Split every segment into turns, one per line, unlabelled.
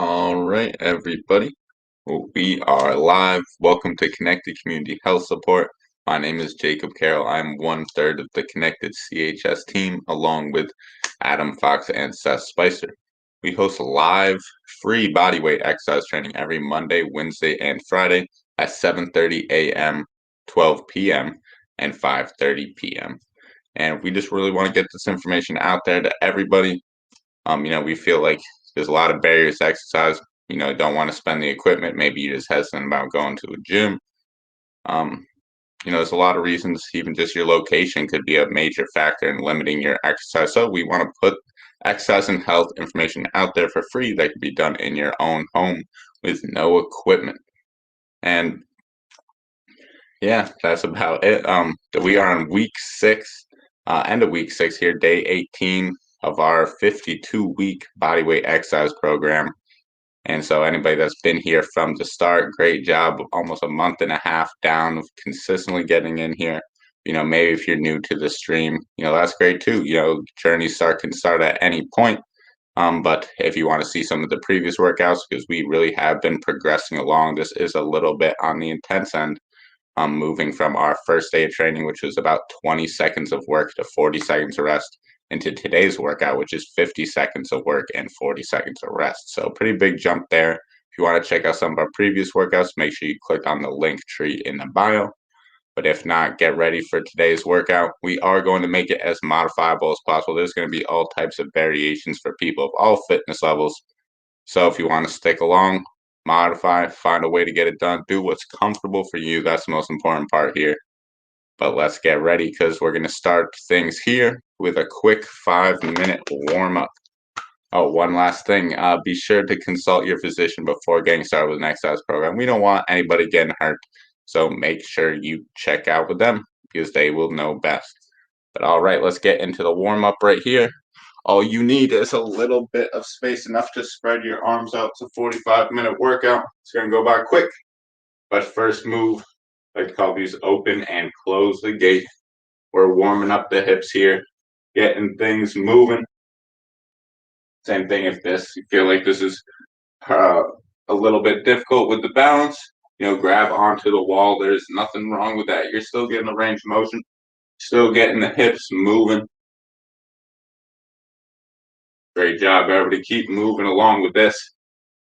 All right, everybody. We are live. Welcome to Connected Community Health Support. My name is Jacob Carroll. I'm 1/3 of the Connected CHS team, along with Adam Fox and Seth Spicer. We host live, free bodyweight exercise training every Monday, Wednesday, and Friday at 7:30 a.m., 12 p.m., and 5:30 p.m. And we just really want to get this information out there to everybody. We feel like there's a lot of barriers to exercise. Don't want to spend the equipment. Maybe you're just hesitant about going to a gym. Um, there's a lot of reasons. Even just your location could be a major factor in limiting your exercise. So we want to put exercise and health information out there for free that can be done in your own home with no equipment. And yeah, that's about it. We are on week 6, end of week 6 here, day 18 of our 52-week bodyweight exercise program. And so anybody that's been here from the start, great job. Almost a month and a half down of consistently getting in here. Maybe if you're new to the stream, that's great too. Journeys can start at any point. But if you want to see some of the previous workouts, because we really have been progressing along, this is a little bit on the intense end. Moving from our first day of training, which was about 20 seconds of work to 40 seconds of rest, into today's workout, which is 50 seconds of work and 40 seconds of rest. So pretty big jump there. If you want to check out some of our previous workouts, make sure you click on the link tree in the bio. But if not, get ready for today's workout. We are going to make it as modifiable as possible. There's going to be all types of variations for people of all fitness levels. So if you want to stick along, modify, find a way to get it done, do what's comfortable for you. That's the most important part here. But let's get ready because we're going to start things here with a quick 5-minute warm-up. Oh, one last thing. Be sure to consult your physician before getting started with an exercise program. We don't want anybody getting hurt, so make sure you check out with them because they will know best. But all right, let's get into the warm-up right here. All you need is a little bit of space, enough to spread your arms out. It's a 45-minute workout. It's going to go by quick. But first move, I like to call these open and close the gate. We're warming up the hips here, getting things moving. Same thing if you feel like this is a little bit difficult with the balance, grab onto the wall. There's nothing wrong with that. You're still getting the range of motion, still getting the hips moving. Great job, everybody. Keep moving along with this.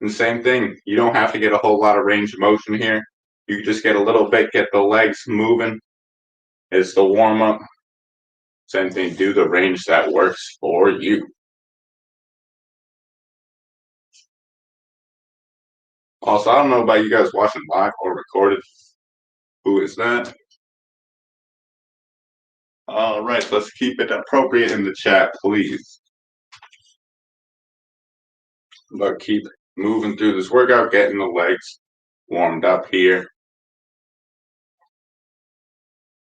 And same thing, you don't have to get a whole lot of range of motion here. You just get a little bit, get the legs moving. It's the warm-up. Same thing, do the range that works for you. Also, I don't know about you guys watching live or recorded. Who is that? All right, let's keep it appropriate in the chat, please. But keep moving through this workout, getting the legs warmed up here.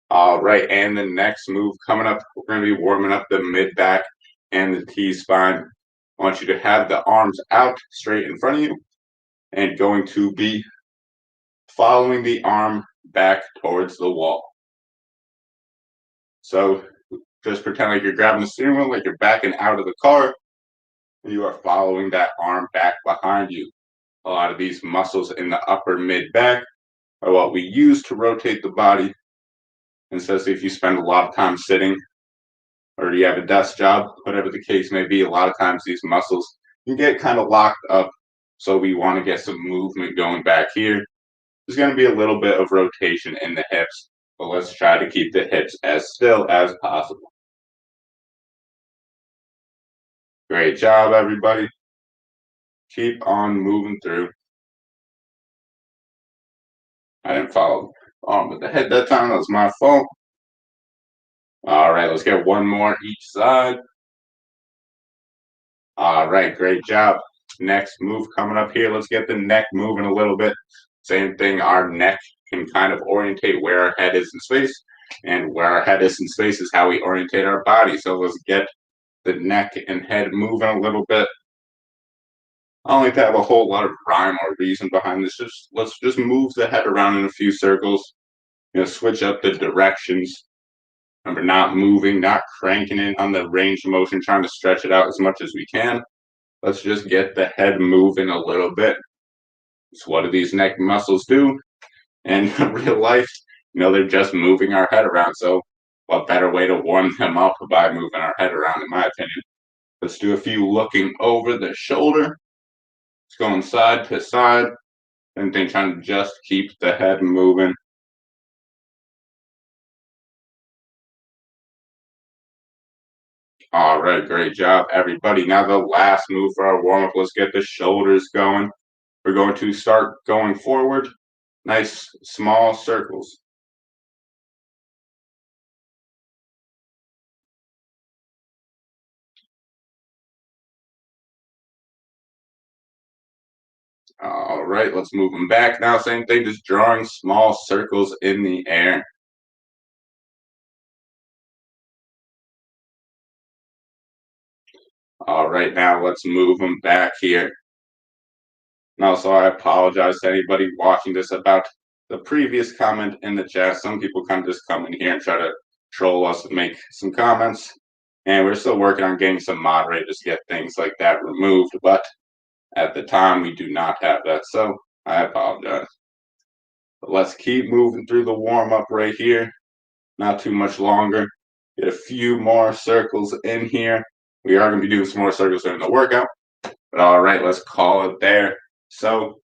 All right, and the next move coming up, we're going to be warming up the mid-back and the T-spine. I want you to have the arms out straight in front of you and going to be following the arm back towards the wall. So just pretend like you're grabbing the steering wheel, like you're backing out of the car, and you are following that arm back behind you. A lot of these muscles in the upper mid-back are what we use to rotate the body. And especially if you spend a lot of time sitting or you have a desk job, whatever the case may be, a lot of times these muscles can get kind of locked up. So we want to get some movement going back here. There's going to be a little bit of rotation in the hips, but let's try to keep the hips as still as possible. Great job, everybody. Keep on moving through. I didn't follow on with the head that time. That was my fault. All right, let's get one more each side. All right, great job. Next move coming up here. Let's get the neck moving a little bit. Same thing, our neck can kind of orientate where our head is in space, and where our head is in space is how we orientate our body. So let's get the neck and head moving a little bit. I don't like to have a whole lot of rhyme or reason behind this. Let's just move the head around in a few circles. Switch up the directions. Remember, not moving, not cranking in on the range of motion, trying to stretch it out as much as we can. Let's just get the head moving a little bit. It's what do these neck muscles do? And in real life, they're just moving our head around. So what better way to warm them up by moving our head around, in my opinion. Let's do a few looking over the shoulder. It's going side to side. And then trying to just keep the head moving. All right, great job, everybody. Now the last move for our warm-up. Let's get the shoulders going. We're going to start going forward. Nice small circles. All right, let's move them back. Now, same thing, just drawing small circles in the air. All right, now let's move them back here. Now, so I apologize to anybody watching this about the previous comment in the chat. Some people kind of just come in here and try to troll us and make some comments. And we're still working on getting some moderators to get things like that removed. But at the time, we do not have that. So I apologize. But let's keep moving through the warm-up right here. Not too much longer. Get a few more circles in here. We are going to be doing some more circles during the workout. But all right, let's call it there. So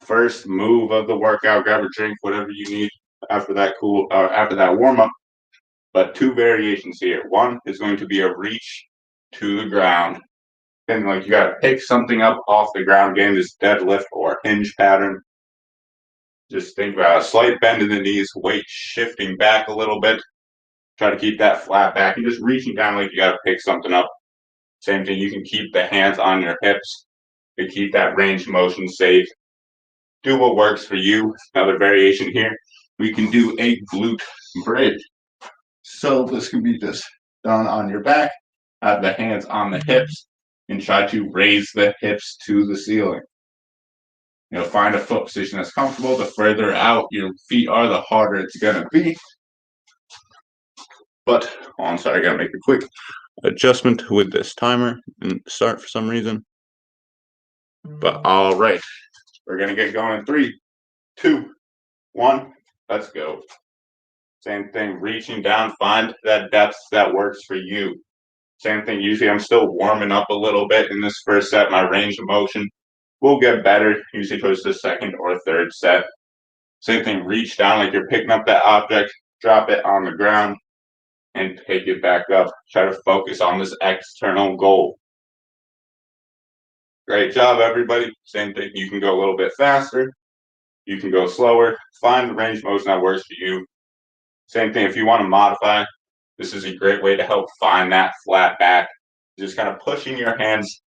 first move of the workout, grab a drink, whatever you need after that after that warm-up. But two variations here. One is going to be a reach to the ground. And like you got to pick something up off the ground, again, this deadlift or hinge pattern. Just think about a slight bend in the knees, weight shifting back a little bit. Try to keep that flat back and just reaching down like you got to pick something up. Same thing, you can keep the hands on your hips to keep that range of motion safe. Do what works for you. Another variation here, we can do a glute bridge. So this can be just done on your back, have the hands on the hips, and try to raise the hips to the ceiling. Find a foot position that's comfortable. The further out your feet are, the harder it's going to be. But, I'm sorry, I got to make a quick adjustment with this timer and start for some reason. But all right, we're going to get going in 3, 2, 1, let's go. Same thing, reaching down, find that depth that works for you. Same thing, usually I'm still warming up a little bit in this first set. My range of motion will get better, usually towards the second or third set. Same thing, reach down like you're picking up that object, drop it on the ground, and pick it back up. Try to focus on this external goal. Great job, everybody. Same thing, you can go a little bit faster. You can go slower. Find the range of motion that works for you. Same thing, if you want to modify, this is a great way to help find that flat back. Just kind of pushing your hands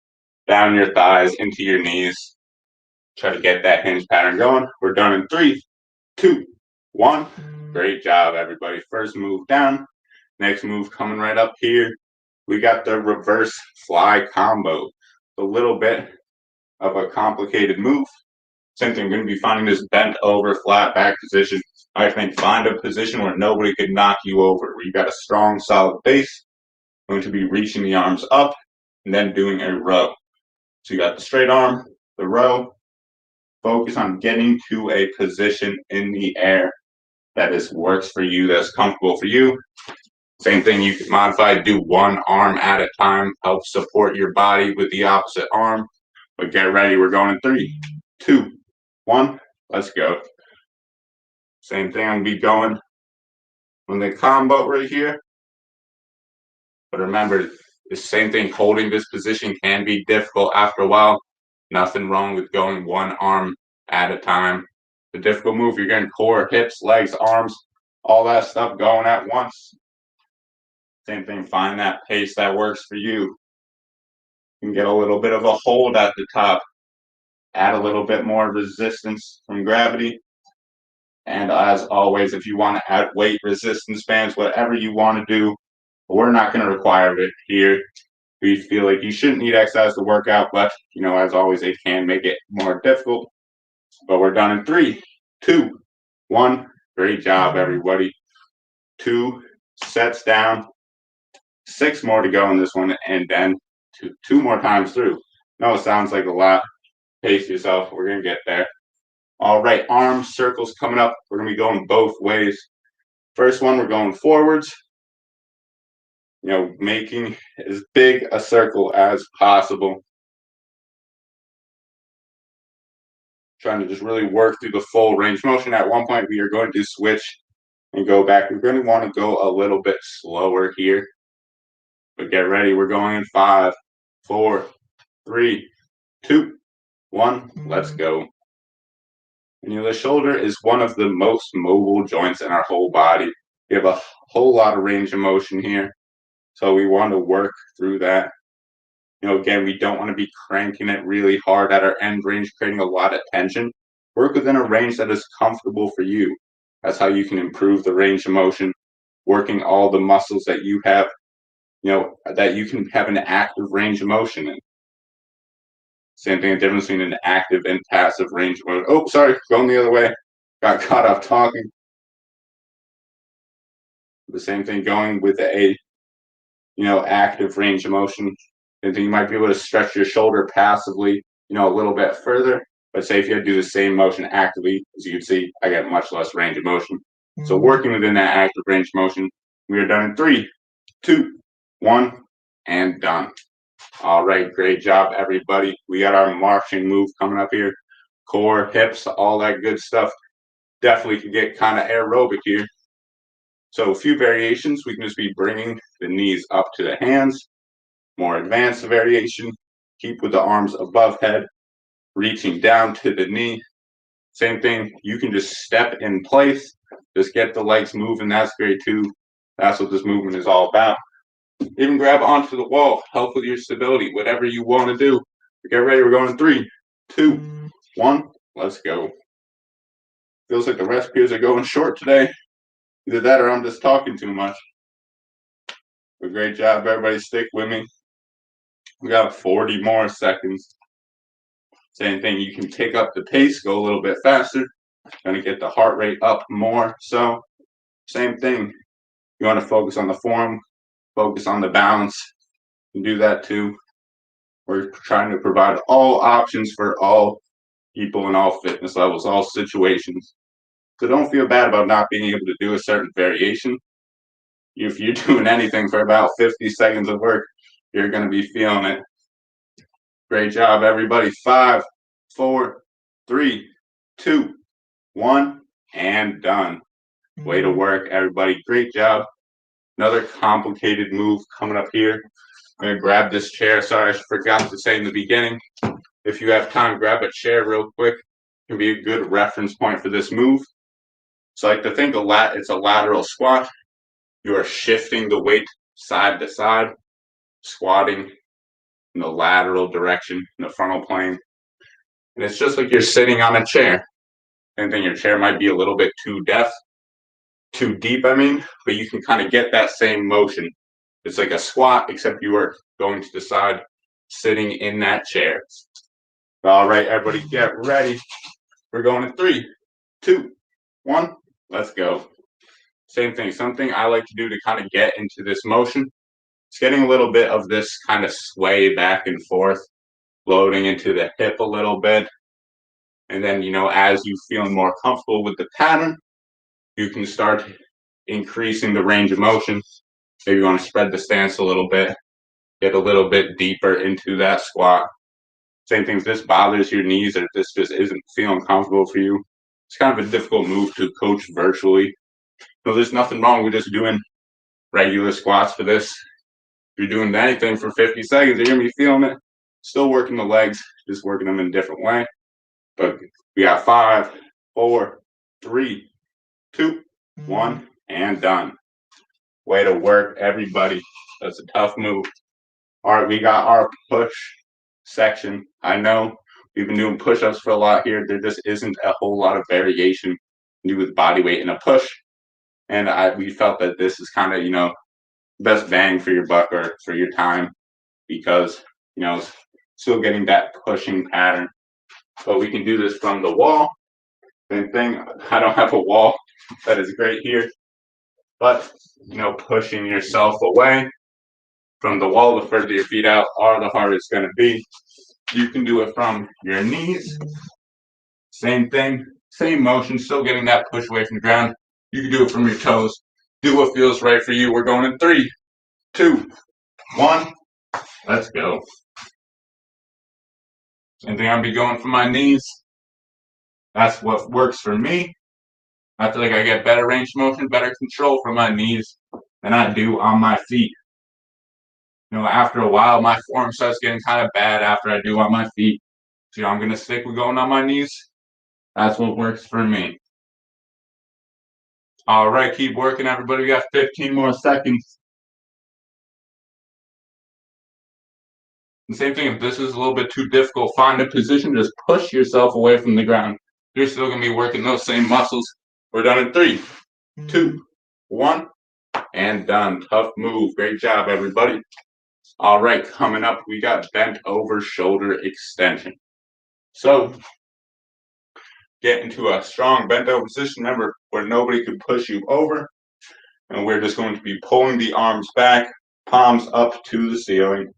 down your thighs into your knees. Try to get that hinge pattern going. We're done in 3, 2, 1. Great job, everybody. First move down. Next move coming right up here. We got the reverse fly combo. A little bit of a complicated move. Same thing, we're going to be finding this bent over flat back position. I think find a position where nobody could knock you over, where you got a strong, solid base. Going to be reaching the arms up and then doing a row. So you got the straight arm, the row. Focus on getting to a position in the air that works for you, that's comfortable for you. Same thing, you can modify, do one arm at a time, help support your body with the opposite arm. But get ready, we're going in 3, 2, 1, let's go. Same thing, I'm going to be going on the combo right here. But remember, the same thing, holding this position can be difficult after a while. Nothing wrong with going one arm at a time. The difficult move, you're getting core, hips, legs, arms, all that stuff going at once. Same thing, find that pace that works for you. You can get a little bit of a hold at the top. Add a little bit more resistance from gravity. And as always, if you want to add weight, resistance bands, whatever you want to do, we're not going to require it here. We feel like you shouldn't need exercise to work out, but, as always, it can make it more difficult. But we're done in 3, 2, 1. Great job, everybody. 2 sets down. 6 more to go in this one, and then two more times through. No, it sounds like a lot. Pace yourself. We're going to get there. All right, arm circles coming up. We're going to be going both ways. First one, we're going forwards. Making as big a circle as possible. Trying to just really work through the full range of motion. At one point, we are going to switch and go back. We're going to want to go a little bit slower here. But get ready. We're going in 5, 4, 3, 2, 1. Let's go. And the shoulder is one of the most mobile joints in our whole body. We have a whole lot of range of motion here. So we want to work through that. Again, we don't want to be cranking it really hard at our end range, creating a lot of tension. Work within a range that is comfortable for you. That's how you can improve the range of motion, working all the muscles that you have, that you can have an active range of motion in. Same thing, the difference between an active and passive range of motion. Oh, sorry, going the other way. Got caught up talking. The same thing going with a, active range of motion. And then you might be able to stretch your shoulder passively, a little bit further. But say if you had to do the same motion actively, as you can see, I get much less range of motion. So working within that active range of motion, we are done in 3, 2, 1, and done. All right, great job, everybody. We got our marching move coming up here. Core, hips, all that good stuff. Definitely can get kind of aerobic here. So a few variations, we can just be bringing the knees up to the hands. More advanced variation, keep with the arms above head, reaching down to the knee. Same thing, you can just step in place, just get the legs moving. That's great too. That's what this movement is all about. Even grab onto the wall, help with your stability, whatever you want to do. Get ready, we're going in 3, 2, 1, let's go. Feels like the rest periods are going short today. Either that or I'm just talking too much. But great job, everybody. Stick with me. We got 40 more seconds. Same thing, you can pick up the pace, go a little bit faster. Gonna get the heart rate up more. So same thing. You want to focus on the form, focus on the balance. You can do that too. We're trying to provide all options for all people in all fitness levels, all situations. So don't feel bad about not being able to do a certain variation. If you're doing anything for about 50 seconds of work, you're going to be feeling it. Great job, everybody. 5, 4, 3, 2, 1, and done. Way to work, everybody. Great job. Another complicated move coming up here. I'm going to grab this chair. Sorry, I forgot to say in the beginning. If you have time, grab a chair real quick. It can be a good reference point for this move. So I like to think it's a lateral squat. You are shifting the weight side to side, squatting in the lateral direction, in the frontal plane. And it's just like you're sitting on a chair. And then your chair might be a little bit too deep, but you can kind of get that same motion. It's like a squat, except you are going to the side, sitting in that chair. All right, everybody, get ready. We're going in 3, 2, 1, let's go. Same thing, something I like to do to kind of get into this motion. It's getting a little bit of this kind of sway back and forth, loading into the hip a little bit. And then, as you feel more comfortable with the pattern, you can start increasing the range of motion. Maybe you want to spread the stance a little bit, get a little bit deeper into that squat. Same thing, if this bothers your knees or if this just isn't feeling comfortable for you, it's kind of a difficult move to coach virtually. So there's nothing wrong with just doing regular squats for this. If you're doing anything for 50 seconds, you're going to be feeling it. Still working the legs, just working them in a different way. But we got 5, 4, 3, 2, 1, and done. Way to work, everybody. That's a tough move. All right, we got our push section. I know we've been doing push-ups for a lot here. There just isn't a whole lot of variation to do with body weight in a push. And we felt that this is kind of, best bang for your buck or for your time because, still getting that pushing pattern. But we can do this from the wall. Same thing. I don't have a wall. That is great here. But, pushing yourself away from the wall, the further your feet out are, the harder it's going to be. You can do it from your knees. Same thing, same motion, still getting that push away from the ground. You can do it from your toes. Do what feels right for you. We're going in 3, 2, 1. Let's go. Same thing, I'll be going for my knees. That's what works for me. I feel like I get better range of motion, better control from my knees than I do on my feet. After a while, my form starts getting kind of bad after I do on my feet. So, I'm going to stick with going on my knees. That's what works for me. All right, keep working, everybody. We got 15 more seconds. The same thing, if this is a little bit too difficult, find a position, just push yourself away from the ground. You're still going to be working those same muscles. We're done in 3, 2, 1, and done. Tough move. Great job, everybody. All right, coming up, we got bent over shoulder extension. So, get into a strong bent over position, remember, where nobody can push you over. And we're just going to be pulling the arms back, palms up to the ceiling.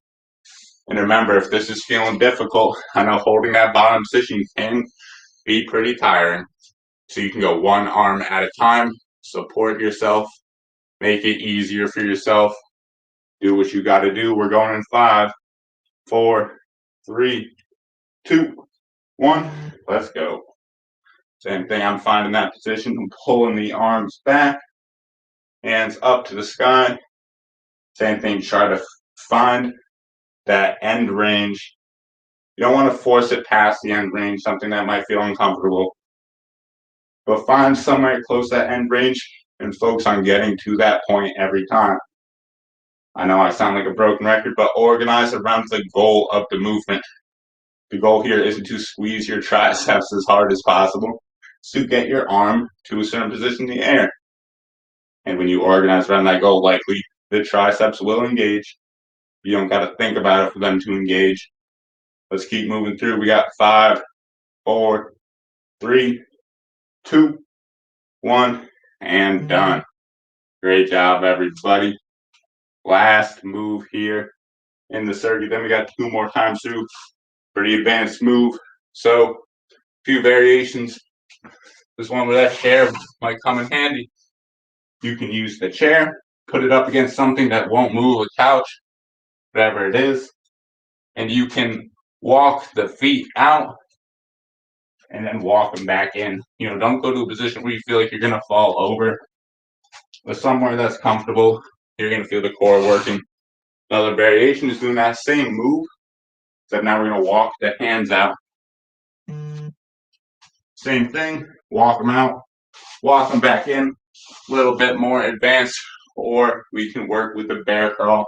And remember, if this is feeling difficult, I know holding that bottom position can be pretty tiring. So you can go one arm at a time, support yourself, make it easier for yourself. Do what you got to do. We're going in 5, 4, 3, 2, 1. Let's go. Same thing, I'm finding that position. I'm pulling the arms back, hands up to the sky. Same thing, try to find that end range. You don't want to force it past the end range, something that might feel uncomfortable. But find somewhere close to that end range and focus on getting to that point every time. I know I sound like a broken record, but organize around the goal of the movement. The goal here isn't to squeeze your triceps as hard as possible. It's to get your arm to a certain position in the air. And when you organize around that goal, likely the triceps will engage. You don't got to think about it for them to engage. Let's keep moving through. We got 5, 4, 3, 2, 1, and done. Great job, everybody. Last move here in the circuit. Then we got 2 more times through. Pretty advanced move. So, a few variations. This one with that chair might come in handy. You can use the chair, put it up against something that won't move, a couch, whatever it is, and you can walk the feet out and then walk them back in. Don't go to a position where you feel like you're going to fall over, but somewhere that's comfortable. You're going to feel the core working. Another variation is doing that same move, except now we're going to walk the hands out. Same thing, walk them out, walk them back in, a little bit more advanced, or we can work with the bear crawl,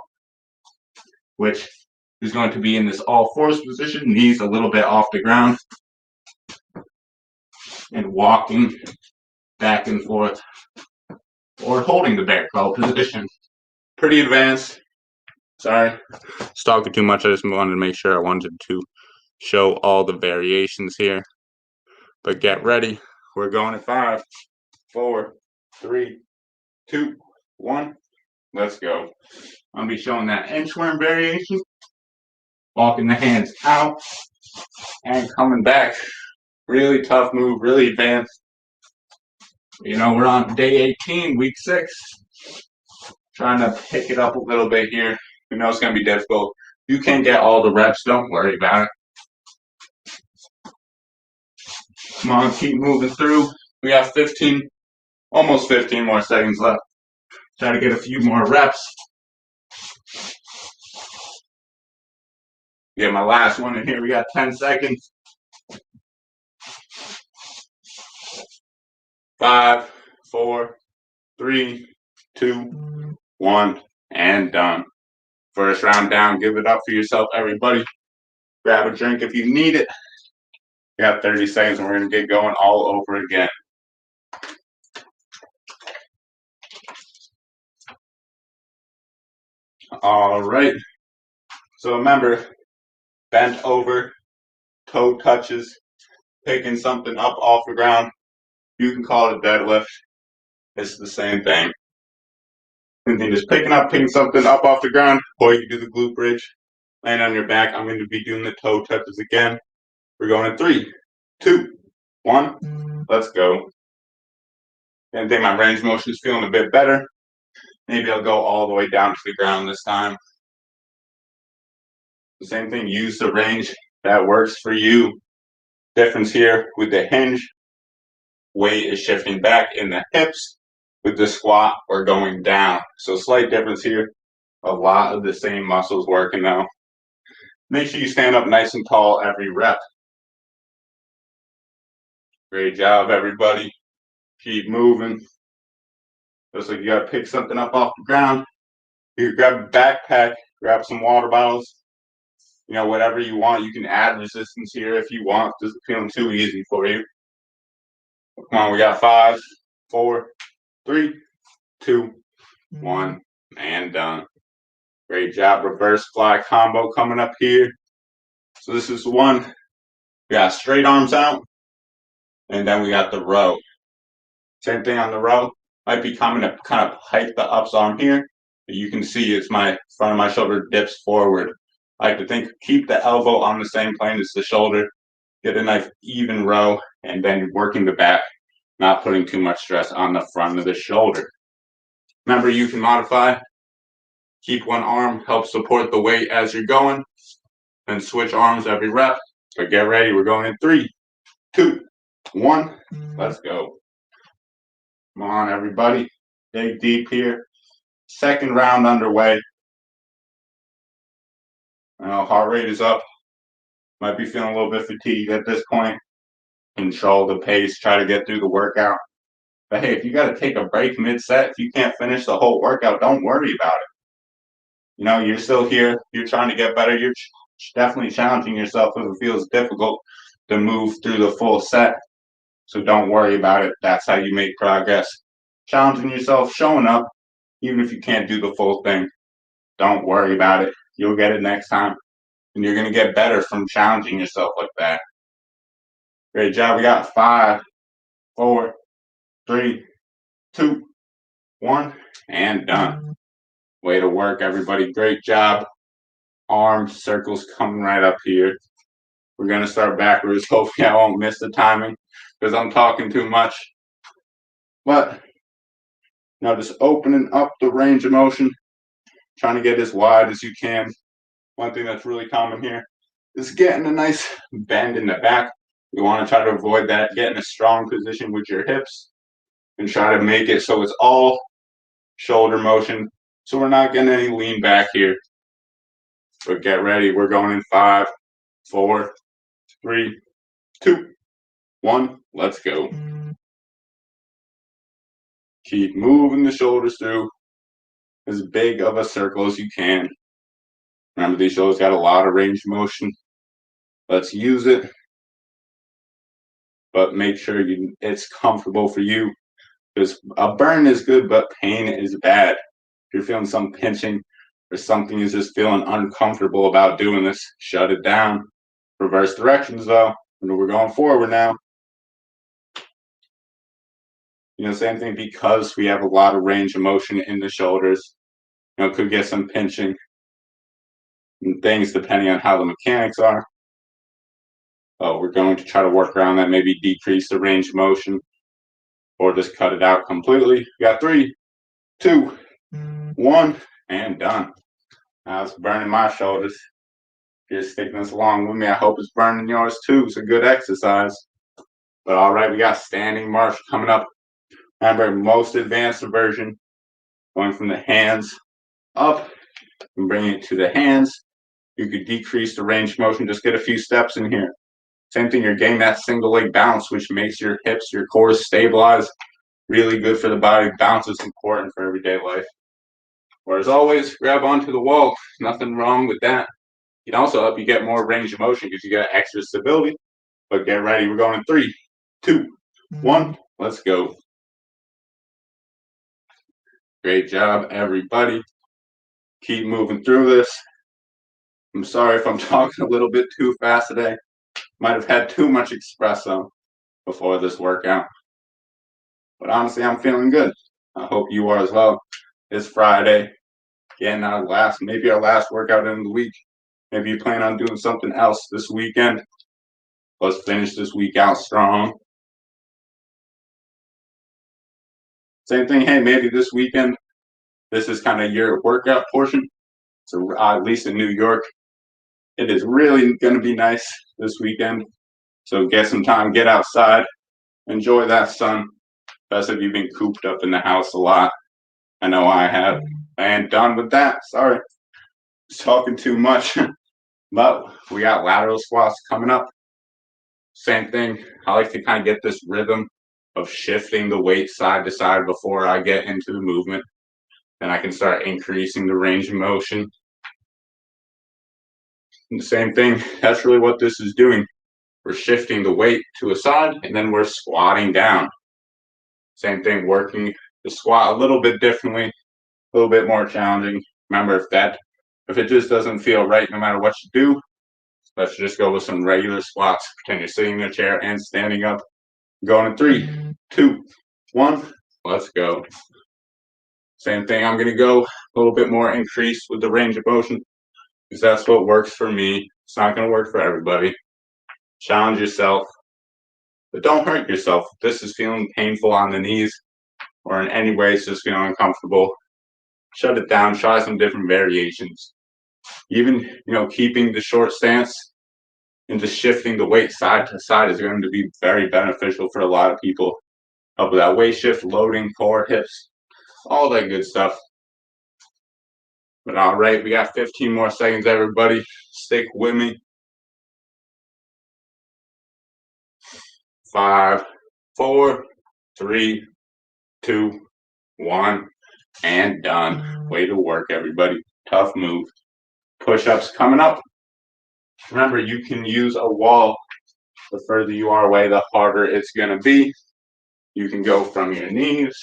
which is going to be in this all fours position, knees a little bit off the ground, and walking back and forth, or holding the bear crawl position. Pretty advanced. Sorry, it's talking too much. I just wanted to make sure I wanted to show all the variations here. But get ready. We're going at 5, 4, 3, 2, 1. Let's go. I'm going to be showing that inchworm variation. Walking the hands out and coming back. Really tough move, really advanced. We're on day 18, week 6. Trying to pick it up a little bit here. It's going to be difficult. You can't get all the reps. Don't worry about it. Come on, keep moving through. We got almost 15 more seconds left. Try to get a few more reps. Get my last one in here. We got 10 seconds. 5, 4, 3, 2, 1, and done. First round down. Give it up for yourself, everybody. Grab a drink if you need it. We got 30 seconds and we're going to get going all over again. All right. So remember, bent over, toe touches, picking something up off the ground. You can call it a deadlift. It's the same thing. And then just picking something up off the ground, or you can do the glute bridge. Laying on your back, I'm going to be doing the toe touches again. We're going in 3, 2, 1. Let's go. I think my range of motion is feeling a bit better. Maybe I'll go all the way down to the ground this time. The same thing, use the range that works for you. Difference here with the hinge, weight is shifting back in the hips. With the squat, we're going down. So slight difference here. A lot of the same muscles working now. Make sure you stand up nice and tall every rep. Great job, everybody. Keep moving. Looks like you got to pick something up off the ground. You can grab a backpack, grab some water bottles. You know, whatever you want. You can add resistance here if you want. Doesn't feel too easy for you. Come on, we got 5, 4, 3, 2, 1, and done. Great job. Reverse fly combo coming up here. So this is one. We got straight arms out, and then we got the row. Same thing on the row. Might be coming to kind of hike the ups arm here. But you can see it's my front of my shoulder dips forward. I like to think, keep the elbow on the same plane as the shoulder. Get a nice even row, and then working the back, not putting too much stress on the front of the shoulder. Remember, you can modify. Keep one arm, help support the weight as you're going, and switch arms every rep. But get ready, we're going in 3, 2, 1. Let's go. Come on, everybody. Dig deep here. Second round underway. Heart rate is up. Might be feeling a little bit fatigued at this point. Control the pace, try to get through the workout. But hey, if you got to take a break mid-set, if you can't finish the whole workout, don't worry about it. You know, you're still here. You're trying to get better. You're definitely challenging yourself if it feels difficult to move through the full set. So don't worry about it. That's how you make progress. Challenging yourself, showing up, even if you can't do the full thing. Don't worry about it. You'll get it next time. And you're going to get better from challenging yourself like that. Great job. We got 5, 4, 3, 2, 1, and done. Way to work, everybody. Great job. Arm circles coming right up here. We're going to start backwards. Hopefully I won't miss the timing because I'm talking too much. But now just opening up the range of motion, trying to get as wide as you can. One thing that's really common here is getting a nice bend in the back. You want to try to avoid that, get in a strong position with your hips and try to make it so it's all shoulder motion. So we're not getting any lean back here. But get ready. We're going in 5, 4, 3, 2, 1. Let's go. Keep moving the shoulders through as big of a circle as you can. Remember, these shoulders got a lot of range of motion. Let's use it. But make sure it's comfortable for you. Because a burn is good, but pain is bad. If you're feeling some pinching or something is just feeling uncomfortable about doing this, shut it down. Reverse directions, though. And we're going forward now. You know, same thing, because we have a lot of range of motion in the shoulders. You know, could get some pinching and things depending on how the mechanics are. We're going to try to work around that, maybe decrease the range of motion or just cut it out completely. We got 3, 2, 1, and done. Now it's burning my shoulders. If you're sticking this along with me, I hope it's burning yours too. It's a good exercise. But all right, we got standing march coming up. Remember, most advanced version, going from the hands up and bringing it to the hands. You could decrease the range of motion, just get a few steps in here. Same thing, you're getting that single leg bounce, which makes your hips, your core stabilize. Really good for the body. Bounce is important for everyday life. Whereas always, grab onto the wall. Nothing wrong with that. It can also help you get more range of motion because you got extra stability. But get ready. We're going in 3, 2, 1. Let's go. Great job, everybody. Keep moving through this. I'm sorry if I'm talking a little bit too fast today. Might have had too much espresso before this workout. But honestly, I'm feeling good. I hope you are as well. It's Friday. Again, maybe our last workout in the week. Maybe you plan on doing something else this weekend. Let's finish this week out strong. Same thing, hey, maybe this weekend, this is kind of your workout portion. So at least in New York, it is really going to be nice this weekend. So get some time, get outside, enjoy that sun. Best if you've been cooped up in the house a lot. I know I have. And done with that. Sorry, talking too much. But we got lateral squats coming up. Same thing. I like to kind of get this rhythm of shifting the weight side to side before I get into the movement. Then I can start increasing the range of motion. And the same thing, that's really what this is doing. We're shifting the weight to a side and then we're squatting down. Same thing, working the squat a little bit differently, a little bit more challenging. Remember, if it just doesn't feel right no matter what you do, let's just go with some regular squats. Pretend you're sitting in a chair and standing up. Going in 3, 2, 1, let's go. Same thing, I'm gonna go a little bit more increased with the range of motion because that's what works for me. It's not gonna work for everybody. Challenge yourself, but don't hurt yourself. If this is feeling painful on the knees or in any way it's just feeling uncomfortable, shut it down, try some different variations. Even, keeping the short stance and just shifting the weight side to side is going to be very beneficial for a lot of people. Help with that weight shift, loading, core, hips, all that good stuff. But all right, we got 15 more seconds, everybody. Stick with me. 5, 4, 3, 2, 1, and done. Way to work, everybody. Tough move. Push-ups coming up. Remember, you can use a wall. The further you are away, the harder it's going to be. You can go from your knees,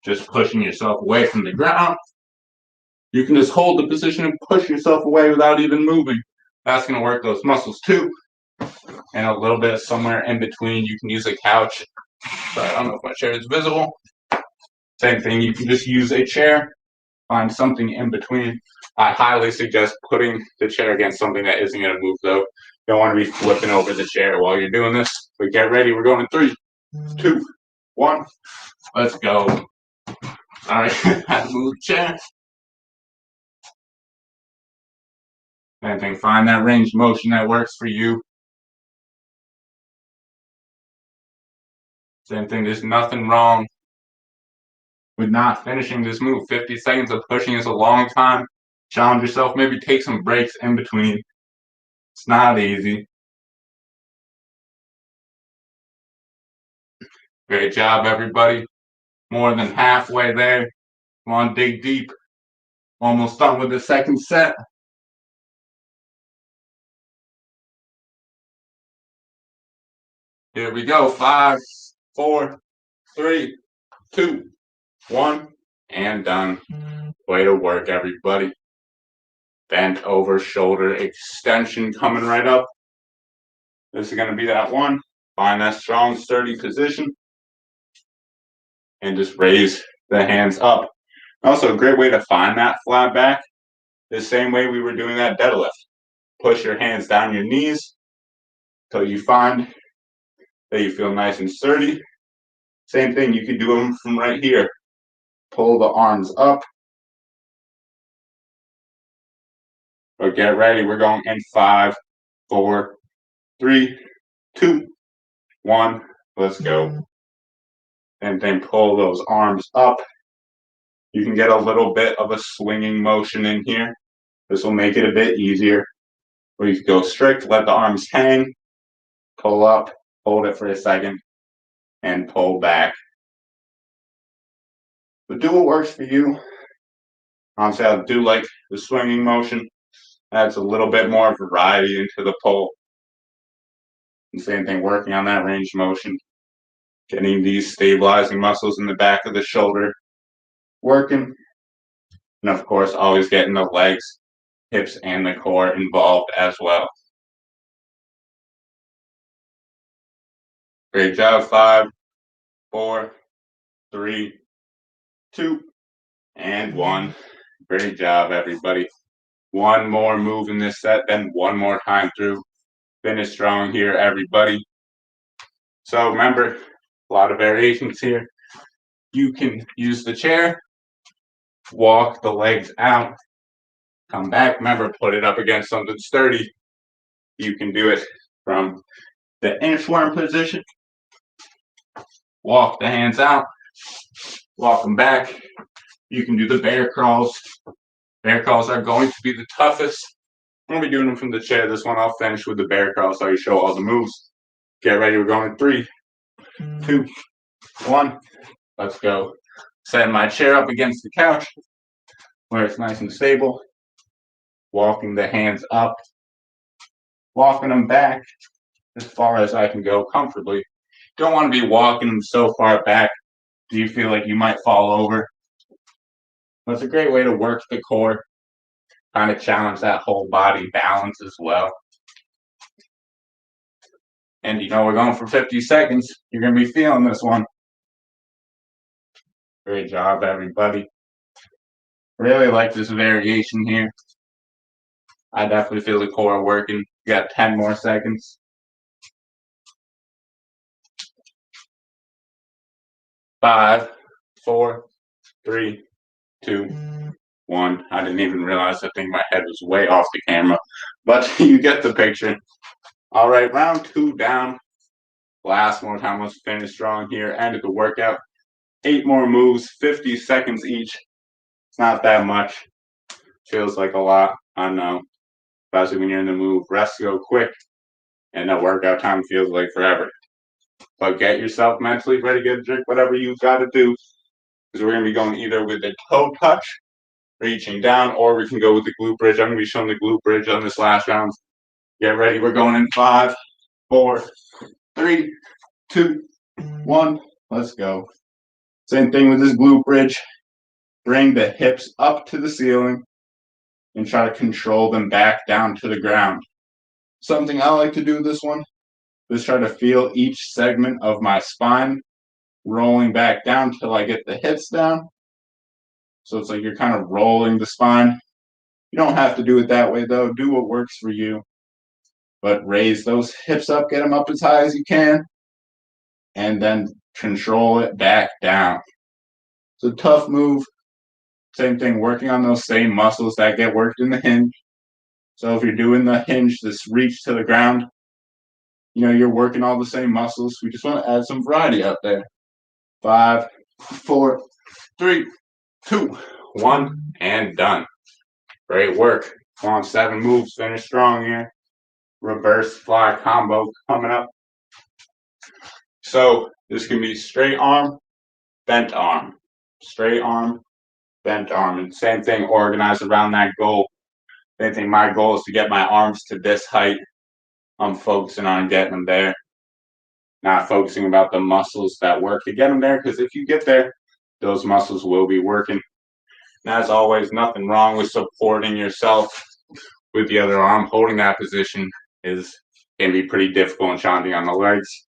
just pushing yourself away from the ground. You can just hold the position and push yourself away without even moving. That's going to work those muscles too. And a little bit somewhere in between, you can use a couch. So I don't know if my chair is visible. Same thing, you can just use a chair. Find something in between. I highly suggest putting the chair against something that isn't going to move, though. You don't want to be flipping over the chair while you're doing this. But get ready. We're going in 3, 2, 1. Let's go. All right, had to move the chair. Same thing, find that range of motion that works for you. Same thing, there's nothing wrong with not finishing this move. 50 seconds of pushing is a long time. Challenge yourself, maybe take some breaks in between. It's not easy. Great job, everybody. More than halfway there. Come on, dig deep. Almost done with the second set. Here we go. 5, 4, 3, 2, 1, and done. Way to work, everybody. Bent over shoulder extension coming right up. This is going to be that one. Find that strong, sturdy position. And just raise the hands up. Also, a great way to find that flat back, the same way we were doing that deadlift. Push your hands down your knees until you find that you feel nice and sturdy. Same thing, you can do them from right here. Pull the arms up. But get ready, we're going in 5, 4, 3, 2, 1. Let's go. And then pull those arms up. You can get a little bit of a swinging motion in here. This will make it a bit easier. Or you can go strict, let the arms hang, pull up, hold it for a second, and pull back. But do what works for you. Honestly, I do like the swinging motion. Adds a little bit more variety into the pull. And same thing, working on that range of motion. Getting these stabilizing muscles in the back of the shoulder working. And of course, always getting the legs, hips, and the core involved as well. Great job. 5, 4, 3, 2, and 1. Great job, everybody. One more move in this set, then one more time through. Finish strong here, everybody. So remember, a lot of variations here. You can use the chair, walk the legs out, come back. Remember, put it up against something sturdy. You can do it from the inchworm position. Walk the hands out, walk them back. You can do the bear crawls. Bear crawls are going to be the toughest. I'm going to be doing them from the chair. This one I'll finish with the bear crawl so I show all the moves. Get ready. We're going in 3, 2, 1. Let's go. Setting my chair up against the couch where it's nice and stable. Walking the hands up. Walking them back as far as I can go comfortably. Don't want to be walking them so far back do you feel like you might fall over. But it's a great way to work the core, kind of challenge that whole body balance as well. And we're going for 50 seconds. You're going to be feeling this one. Great job, everybody. Really like this variation here. I definitely feel the core working. You got 10 more seconds. 5, 4, 3, 2, 1. I didn't even realize. I think my head was way off the camera. But you get the picture. All right, round 2 down. Last more time. Let's finish strong here. End of the workout. 8 more moves, 50 seconds each. It's not that much. Feels like a lot. I know. Especially when you're in the move. Rest go quick. And the workout time feels like forever. But get yourself mentally ready, get a drink, whatever you got to do. Because we're going to be going either with the toe touch, reaching down, or we can go with the glute bridge. I'm going to be showing the glute bridge on this last round. Get ready. We're going in 5, 4, 3, 2, 1. Let's go. Same thing with this glute bridge. Bring the hips up to the ceiling and try to control them back down to the ground. Something I like to do with this one is try to feel each segment of my spine rolling back down till I get the hips down. So it's like you're kind of rolling the spine. You don't have to do it that way though. Do what works for you. But raise those hips up, get them up as high as you can, and then control it back down. It's a tough move. Same thing, working on those same muscles that get worked in the hinge. So if you're doing the hinge, this reach to the ground, you're working all the same muscles. We just want to add some variety out there. 5, 4, 3, 2, 1, and done. Great work. Come on, 7 moves. Finish strong here. Reverse fly combo coming up. So this can be straight arm, bent arm. Straight arm, bent arm. And same thing, organized around that goal. Same thing, my goal is to get my arms to this height. I'm focusing on getting them there. Not focusing about the muscles that work to get them there, because if you get there, those muscles will be working. And as always, nothing wrong with supporting yourself with the other arm. Holding that position can be pretty difficult and challenging on the legs.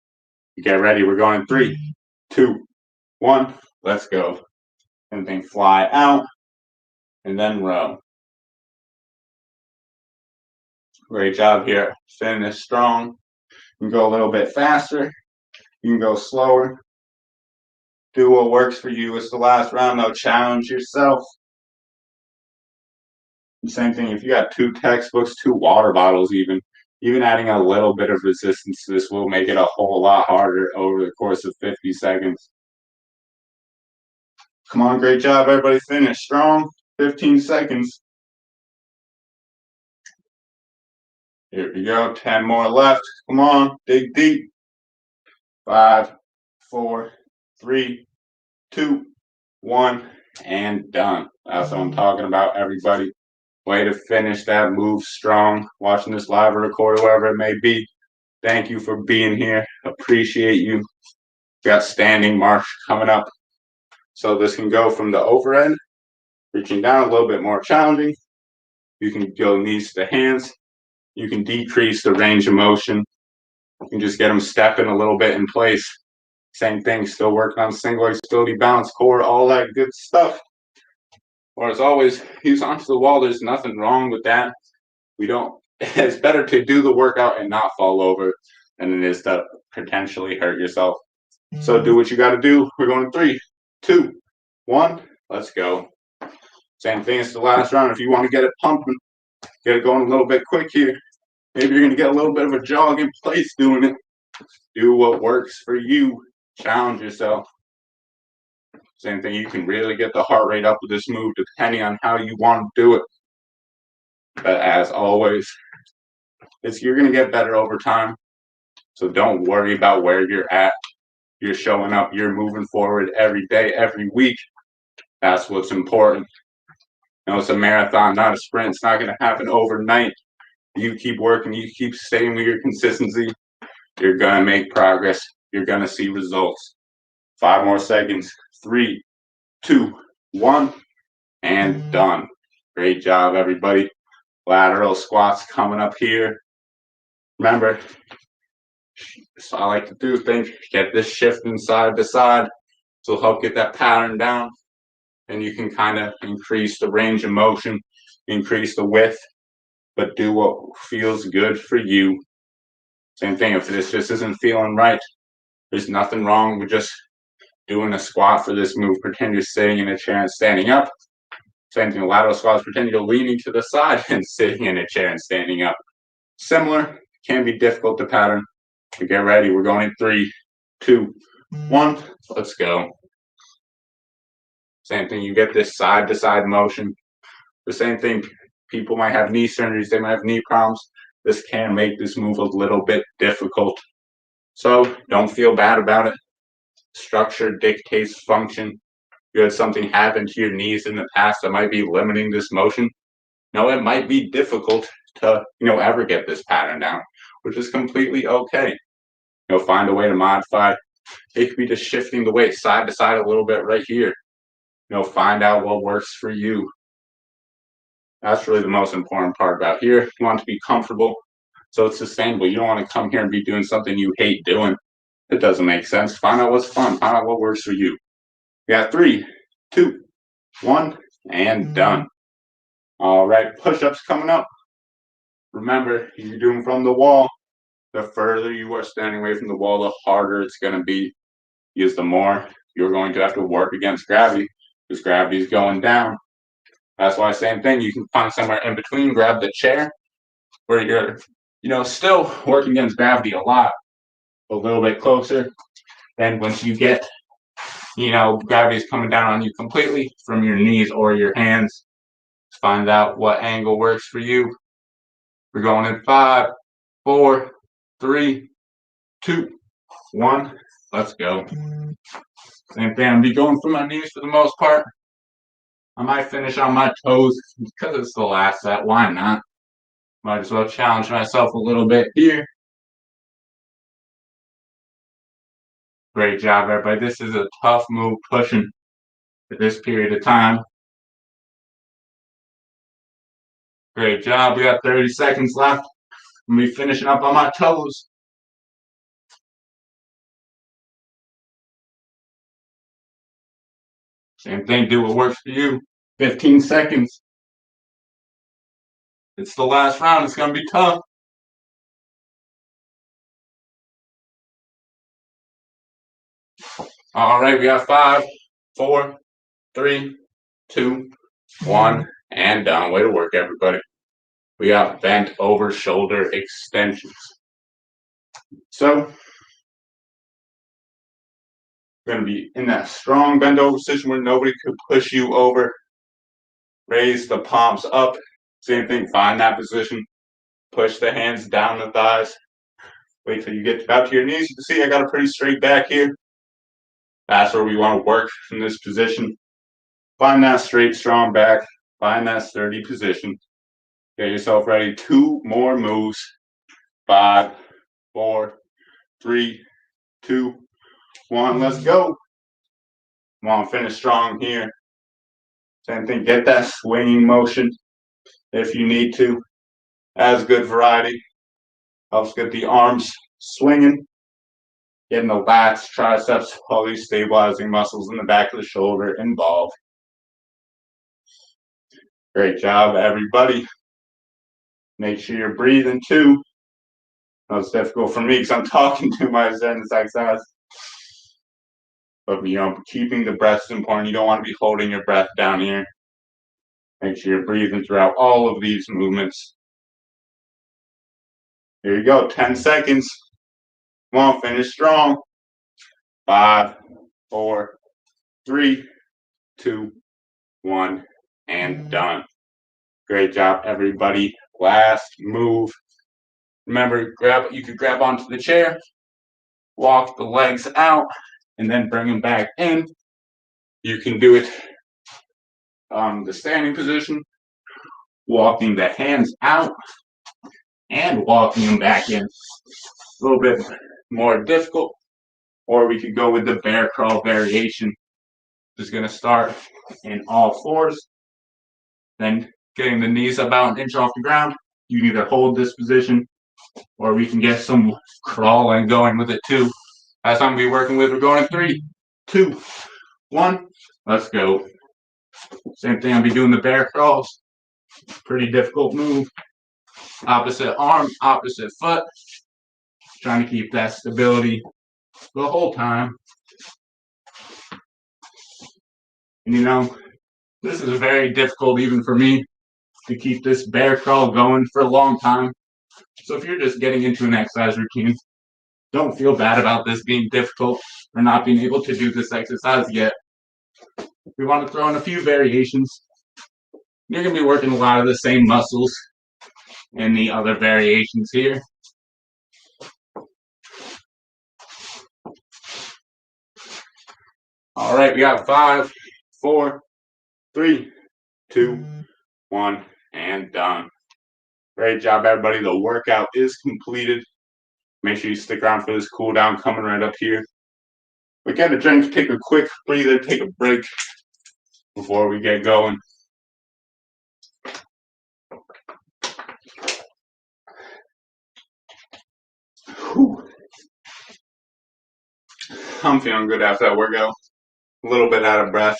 Get ready. We're going in 3, 2, 1. Let's go. And then fly out and then row. Great job here. Finish strong. You can go a little bit faster. You can go slower. Do what works for you. It's the last round though. Challenge yourself. Same thing, if you got 2 textbooks, 2 water bottles even adding a little bit of resistance to this will make it a whole lot harder over the course of 50 seconds. Come on, great job, everybody. Finish strong. 15 seconds. Here we go. 10 more left. Come on, dig deep. 5, 4, 3, 2, 1, and done. That's what I'm talking about, everybody. Way to finish that move strong. Watching this live or record, wherever it may be. Thank you for being here. Appreciate you. Got standing march coming up. So this can go from the overhead, reaching down, a little bit more challenging. You can go knees to hands. You can decrease the range of motion. You can just get them stepping a little bit in place. Same thing, still working on single leg stability, balance, core, all that good stuff. or as always, use onto the wall. There's nothing wrong with that. It's better to do the workout and not fall over than it is to potentially hurt yourself. So do what you got to do. We're going 3, 2, 1. Let's go. Same thing as the last round. If you want to get it pumping, get it going a little bit quick here. Maybe you're going to get a little bit of a jog in place doing it. Do what works for you. Challenge yourself. Same thing. You can really get the heart rate up with this move depending on how you want to do it. But as always, you're going to get better over time. So don't worry about where you're at. You're showing up. You're moving forward every day, every week. That's what's important. You know, it's a marathon, not a sprint. It's not going to happen overnight. You keep working. You keep staying with your consistency. You're going to make progress. You're going to see results. 5 more seconds. 3, 2, 1, and done. Great job, everybody. Lateral squats coming up here. Remember, so I like to do things, get this shifting side to side. So it'll help get that pattern down. And you can kind of increase the range of motion, increase the width, but do what feels good for you. Same thing, if this just isn't feeling right, there's nothing wrong with just doing a squat for this move. Pretend you're sitting in a chair and standing up. Same thing, lateral squats, pretend you're leaning to the side and sitting in a chair and standing up. Similar, can be difficult to pattern. But get ready, we're going in 3, 2, 1, let's go. Same thing, you get this side to side motion. The same thing, people might have knee surgeries, they might have knee problems. This can make this move a little bit difficult. So don't feel bad about it. Structure dictates function. You had something happen to your knees in the past that might be limiting this motion. No, it might be difficult to, ever get this pattern down, which is completely okay. Find a way to modify. It could be just shifting the weight side to side a little bit right here. Find out what works for you. That's really the most important part about here. You want to be comfortable so it's sustainable. You don't want to come here and be doing something you hate doing. It doesn't make sense. Find out what's fun. Find out what works for you. We got 3, 2, 1, and done. All right, push-ups coming up. Remember, you're doing from the wall. The further you are standing away from the wall, the harder it's going to be. Because the more you're going to have to work against gravity, because gravity is going down. That's why, same thing, you can find somewhere in between, grab the chair, where you're, still working against gravity a lot, a little bit closer. Then once you get, gravity is coming down on you completely from your knees or your hands, find out what angle works for you. We're going in 5, 4, 3, 2, 1. Let's go. Same thing. I'll be going for my knees for the most part. I might finish on my toes because it's the last set. Why not? Might as well challenge myself a little bit here. Great job, everybody. This is a tough move pushing for this period of time. Great job. We got 30 seconds left. I'm going to be finishing up on my toes. Same thing. Do what works for you. 15 seconds. It's the last round. It's going to be tough. All right. We got 5, 4, 3, 2, 1, and done. Way to work, everybody. We got bent over shoulder extensions. So we're going to be in that strong bent over position where nobody could push you over. Raise the palms up. Same thing. Find that position. Push the hands down the thighs. Wait till you get about to your knees. You can see I got a pretty straight back here. That's where we want to work from this position. Find that straight, strong back. Find that sturdy position. Get yourself ready. 2 more moves. 5, 4, 3, 2, 1. Let's go. Come on, finish strong here. Same thing. Get that swinging motion if you need to. As good variety. Helps get the arms swinging. Getting the lats, triceps, all these stabilizing muscles in the back of the shoulder involved. Great job, everybody. Make sure you're breathing too. It's difficult for me because I'm talking too much during this exercise. But keeping the breath is important. You don't want to be holding your breath down here. Make sure you're breathing throughout all of these movements. Here you go, 10 seconds. Come on, finish strong. 5, 4, 3, 2, 1, and done. Great job, everybody. Last move. Remember, you could grab onto the chair, walk the legs out, and then bring them back in. You can do it the standing position, walking the hands out and walking them back in. A little bit more difficult. Or we could go with the bear crawl variation. Just going to start in all fours, then getting the knees about an inch off the ground. You can either hold this position or we can get some crawling going with it too. That's what I'm going to be working with. We're going in 3, 2, 1. Let's go. Same thing, I'll be doing the bear crawls. Pretty difficult move. Opposite arm, opposite foot. Trying to keep that stability the whole time. And this is very difficult even for me to keep this bear crawl going for a long time. So if you're just getting into an exercise routine, don't feel bad about this being difficult or not being able to do this exercise yet. We want to throw in a few variations. You're going to be working a lot of the same muscles in the other variations here. All right, we got 5, 4, 3, 2, 1, and done. Great job, everybody. The workout is completed. Make sure you stick around for this cool down coming right up here. We get a drink, take a quick breather, take a break before we get going. Whew. I'm feeling good after that workout. A little bit out of breath.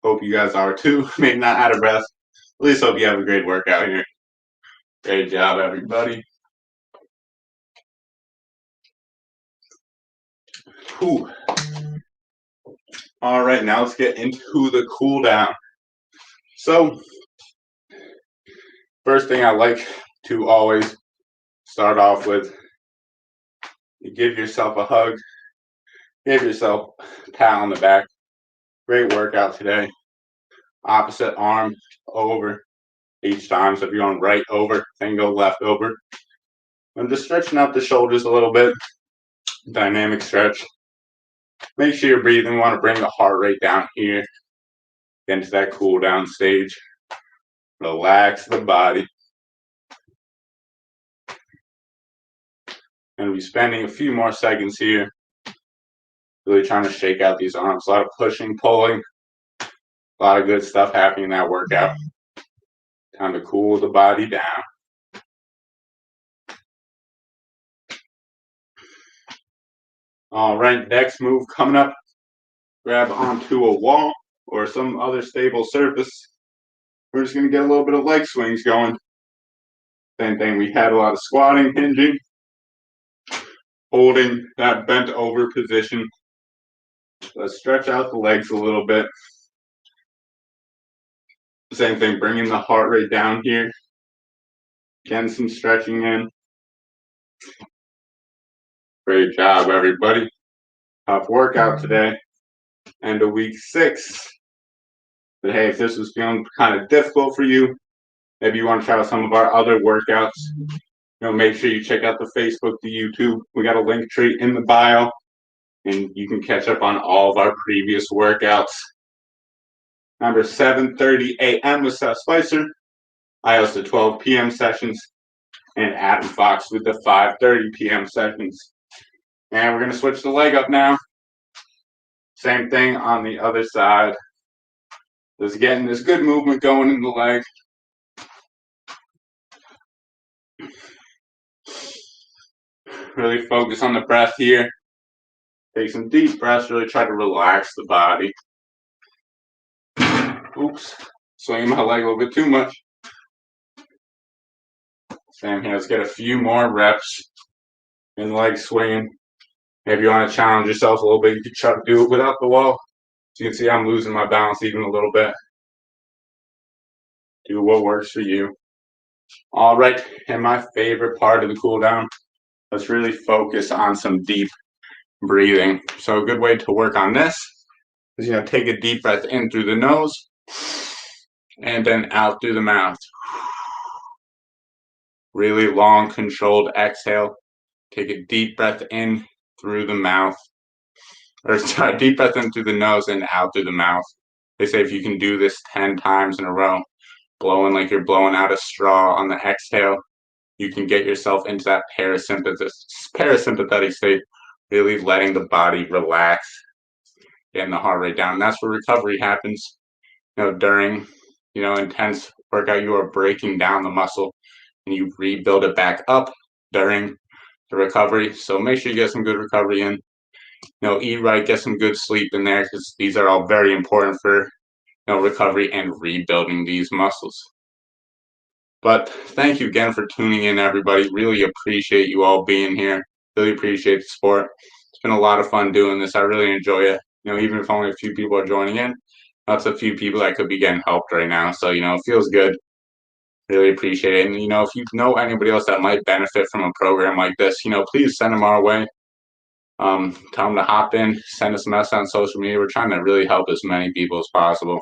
Hope you guys are too. Maybe not out of breath. At least hope you have a great workout here. Great job, everybody. Whew. All right, now let's get into the cool down. So, first thing I like to always start off with, you give yourself a hug, give yourself a pat on the back. Great workout today. Opposite arm over each time. So if you're going right over, then go left over. I'm just stretching out the shoulders a little bit. Dynamic stretch. Make sure you're breathing. You want to bring the heart rate down here. Get into that cool down stage. Relax the body. And we're spending a few more seconds here. Really trying to shake out these arms. A lot of pushing, pulling. A lot of good stuff happening in that workout. Time to cool the body down. All right, next move coming up. Grab onto a wall or some other stable surface. We're just going to get a little bit of leg swings going. Same thing, we had a lot of squatting, hinging, holding that bent over position. Let's stretch out the legs a little bit. Same thing, bringing the heart rate down here. Getting some stretching in. Great job, everybody. Tough workout today. End of week 6. But hey, if this was feeling kind of difficult for you, maybe you want to try out some of our other workouts. Make sure you check out the Facebook, the YouTube. We got a link tree in the bio, and you can catch up on all of our previous workouts. Remember, 7:30 a.m. with Seth Spicer. I host the 12 p.m. sessions, and Adam Fox with the 5:30 p.m. sessions. And we're going to switch the leg up now. Same thing on the other side. Just getting this good movement going in the leg. Really focus on the breath here. Take some deep breaths. Really try to relax the body. Oops. Swinging my leg a little bit too much. Same here. Let's get a few more reps in leg swinging. Maybe you want to challenge yourself a little bit. You can try to do it without the wall. So you can see I'm losing my balance even a little bit. Do what works for you. All right, and my favorite part of the cool down, let's really focus on some deep breathing. So a good way to work on this is, take a deep breath in through the nose and then out through the mouth. Really long, controlled exhale. Take a deep breath in through the mouth. Or sorry, deep breath in through the nose and out through the mouth. They say if you can do this 10 times in a row, blowing like you're blowing out a straw on the exhale, you can get yourself into that parasympathetic state, really letting the body relax, getting the heart rate down. And that's where recovery happens. During, intense workout, you are breaking down the muscle and you rebuild it back up during the recovery. So make sure you get some good recovery in. Eat right, get some good sleep in there, because these are all very important for recovery and rebuilding these muscles. But thank you again for tuning in, everybody. Really appreciate you all being here. Really appreciate the support. It's been a lot of fun doing this. I really enjoy it. Even if only a few people are joining in, that's a few people that could be getting helped right now. So, it feels good. Really appreciate it. And, if you know anybody else that might benefit from a program like this, please send them our way. Tell them to hop in, send us a message on social media. We're trying to really help as many people as possible.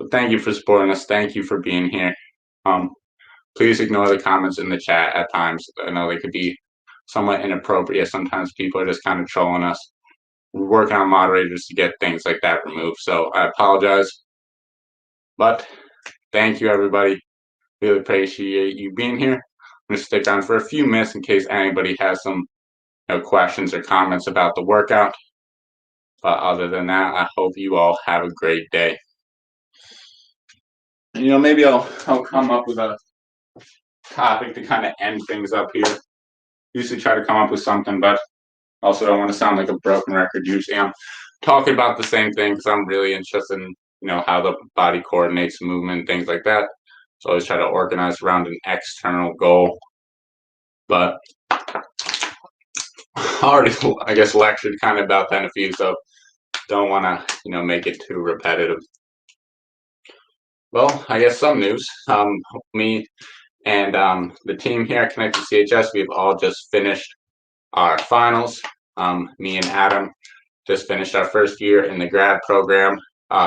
But thank you for supporting us. Thank you for being here. Please ignore the comments in the chat at times. I know they could be somewhat inappropriate. Sometimes people are just kind of trolling us. We're working on moderators to get things like that removed. So I apologize. But thank you, everybody. Really appreciate you being here. I'm going to stick on for a few minutes in case anybody has some questions or comments about the workout. But other than that, I hope you all have a great day. Maybe I'll come up with a topic to kind of end things up here. Usually try to come up with something, but also don't want to sound like a broken record. Usually I'm talking about the same thing because I'm really interested in, how the body coordinates movement, things like that. So I always try to organize around an external goal. But I already, I guess, lectured kind of about that in a few, so don't want to, make it too repetitive. Well, I guess some news. Me and the team here at Connected CHS, we've all just finished our finals. Me and Adam just finished our first year in the grad program.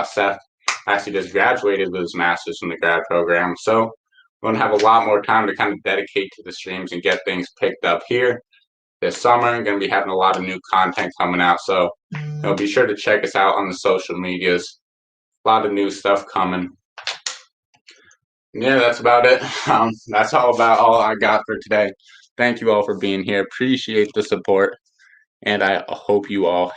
Seth actually just graduated with his master's from the grad program. So we're going to have a lot more time to kind of dedicate to the streams and get things picked up here this summer. I'm going to be having a lot of new content coming out. So be sure to check us out on the social medias. A lot of new stuff coming. Yeah, that's about it. That's all I got for today. Thank you all for being here. Appreciate the support. And I hope you all